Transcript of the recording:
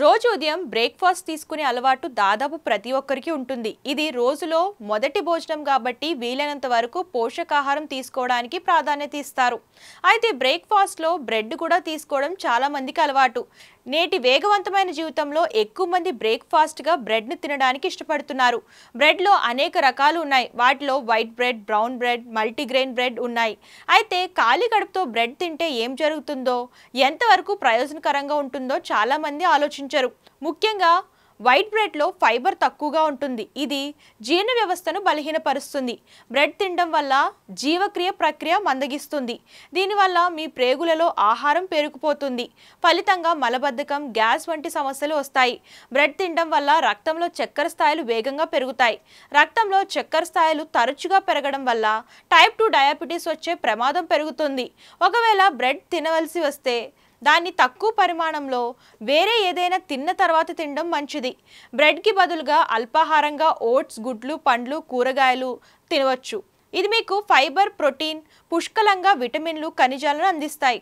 రోజు ఉదయం బ్రేక్ఫాస్ట్ తీసుకునే అలవాటు దాదాపు ప్రతి ఒక్కరికి ఉంటుంది. ఇది రోజులో మొదటి భోజనం కాబట్టి వీలైనంత వరకు పోషకాహారం తీసుకోవడానికి ప్రాధాన్యత ఇస్తారు. అయితే బ్రేక్ఫాస్ట్లో బ్రెడ్ కూడా తీసుకోవడం చాలా మందికి అలవాటు. నేటి వేగవంతమైన జీవితంలో ఎక్కువ మంది బ్రేక్ఫాస్ట్గా బ్రెడ్ను తినడానికి ఇష్టపడుతున్నారు. బ్రెడ్లో అనేక రకాలు ఉన్నాయి. వాటిలో white bread, brown bread, multigrain bread ఉన్నాయి. అయితే ఖాళీ కడుపుతో బ్రెడ్ తింటే ఏం జరుగుతుందో, ఎంతవరకు ప్రయోజనకరంగా ఉంటుందో చాలామంది ఆలోచించరు. ముఖ్యంగా వైట్ బ్రెడ్లో ఫైబర్ తక్కువగా ఉంటుంది. ఇది జీర్ణ వ్యవస్థను బలహీనపరుస్తుంది. బ్రెడ్ తినడం వల్ల జీవక్రియ ప్రక్రియ మందగిస్తుంది. దీనివల్ల మీ ప్రేగులలో ఆహారం పేరుకుపోతుంది. ఫలితంగా మలబద్ధకం, గ్యాస్ వంటి సమస్యలు వస్తాయి. బ్రెడ్ తినడం వల్ల రక్తంలో చక్కెర స్థాయిలు వేగంగా పెరుగుతాయి. రక్తంలో చక్కెర స్థాయిలు తరచుగా పెరగడం వల్ల టైప్ 2 డయాబెటీస్ వచ్చే ప్రమాదం పెరుగుతుంది. ఒకవేళ బ్రెడ్ తినవలసి వస్తే దాన్ని తక్కువ పరిమాణంలో వేరే ఏదైనా తిన్న తర్వాత తినడం మంచిది. బ్రెడ్కి బదులుగా అల్పాహారంగా ఓట్స్, గుడ్లు, పండ్లు, కూరగాయలు తినవచ్చు. ఇది మీకు ఫైబర్, ప్రోటీన్, పుష్కలంగా విటమిన్లు, ఖనిజాలను అందిస్తాయి.